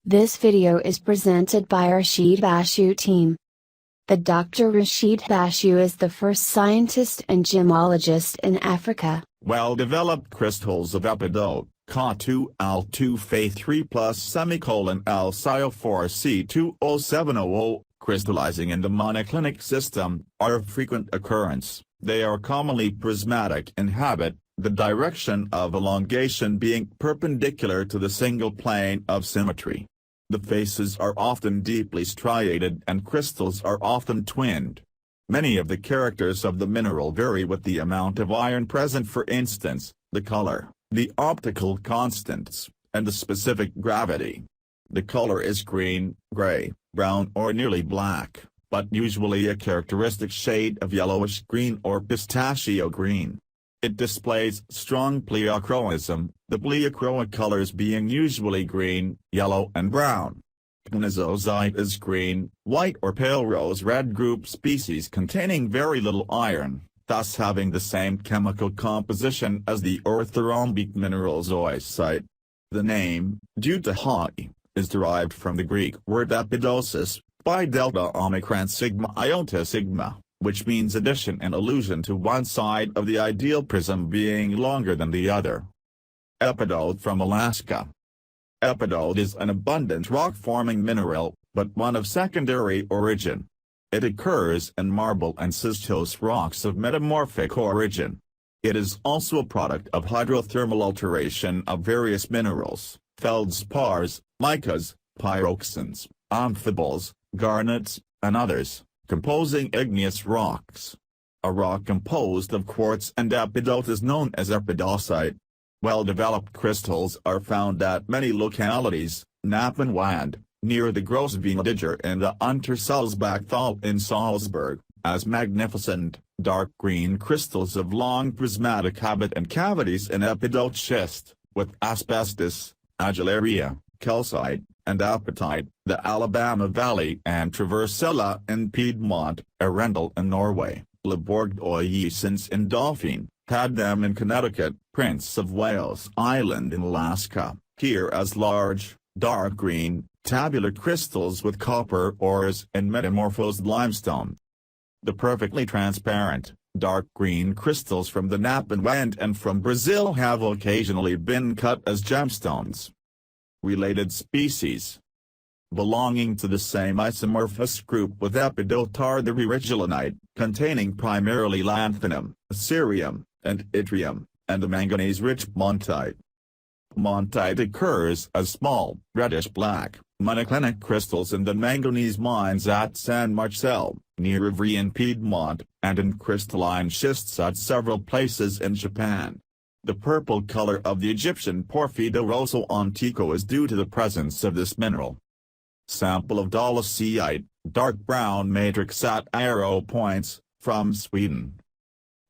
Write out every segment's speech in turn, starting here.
This video is presented by Rashid Bashu team. The Dr. Rashid Bashu is the first scientist and gemologist in Africa. Well-developed crystals of epidote, Ca2Al2Fe3 plus Al-Cio4C2O700, crystallizing in the monoclinic system, are of frequent occurrence. They are commonly prismatic in habit, the direction of elongation being perpendicular to the single plane of symmetry. The faces are often deeply striated and crystals are often twinned. Many of the characters of the mineral vary with the amount of iron present, for instance, the color, the optical constants, and the specific gravity. The color is green, gray, brown or nearly black, but usually a characteristic shade of yellowish-green or pistachio-green. It displays strong pleochroism, the pleochroic colors being usually green, yellow and brown. Clinozoisite is green, white or pale rose-red group species containing very little iron, thus having the same chemical composition as the orthorhombic mineral zoisite. The name, due to Haüy, is derived from the Greek word epidosis, by delta omicron sigma iota sigma, which means addition and allusion to one side of the ideal prism being longer than the other. Epidote from Alaska. Epidote is an abundant rock-forming mineral, but one of secondary origin. It occurs in marble and schistose rocks of metamorphic origin. It is also a product of hydrothermal alteration of various minerals, feldspars, micas, pyroxenes, amphiboles, garnets, and others, composing igneous rocks. A rock composed of quartz and epidote is known as epidosite. Well-developed crystals are found at many localities, Napenwand, near the Grossveendiger and the Untersalzbachtal in Salzburg, as magnificent, dark green crystals of long prismatic habit and cavities in epidote schist, with asbestos, adularia, calcite, and apatite, the Alabama Valley and Traversella in Piedmont, Arendal in Norway, Laborgdoyisens in Dauphine, had them in Connecticut, Prince of Wales Island in Alaska, here as large, dark green, tabular crystals with copper ores and metamorphosed limestone. The perfectly transparent, dark green crystals from the Napenwand and from Brazil have occasionally been cut as gemstones. Related species belonging to the same isomorphous group with epidote are the regilionite, containing primarily lanthanum, cerium, and yttrium, and the manganese-rich montite. Montite occurs as small, reddish-black, monoclinic crystals in the manganese mines at San Marcel, near Ivry in Piedmont, and in crystalline schists at several places in Japan. The purple color of the Egyptian Porfido Rosso Antico is due to the presence of this mineral. Sample of dolosite, dark brown matrix at arrow points, from Sweden.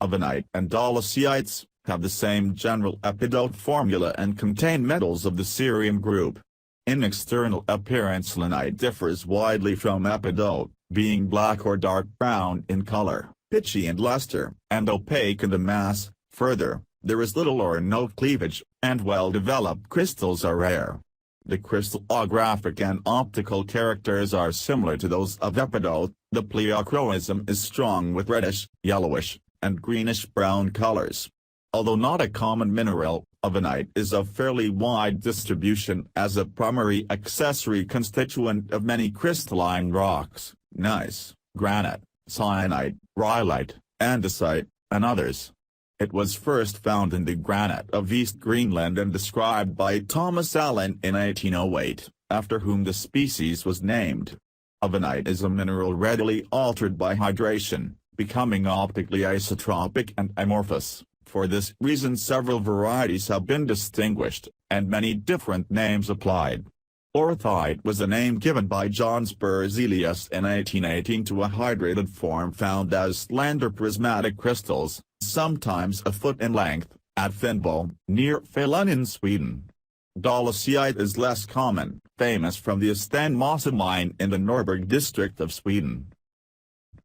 Avenite and dolosites have the same general epidote formula and contain metals of the cerium group. In external appearance, lanite differs widely from epidote, being black or dark brown in color, pitchy in luster, and opaque in the mass. Further, there is little or no cleavage, and well-developed crystals are rare. The crystallographic and optical characters are similar to those of epidote. The pleochroism is strong with reddish, yellowish, and greenish-brown colors. Although not a common mineral, avenite is of fairly wide distribution as a primary accessory constituent of many crystalline rocks, gneiss, granite, syenite, rhyolite, andesite, and others. It was first found in the granite of East Greenland and described by Thomas Allen in 1808, after whom the species was named. Avenite is a mineral readily altered by hydration, becoming optically isotropic and amorphous. For this reason several varieties have been distinguished, and many different names applied. Orthite was a name given by John Berzelius in 1818 to a hydrated form found as slender prismatic crystals, sometimes a foot in length, at Finnbo, near Falun in Sweden. Dolosite is less common, famous from the Östernmossa mine in the Norrberg district of Sweden.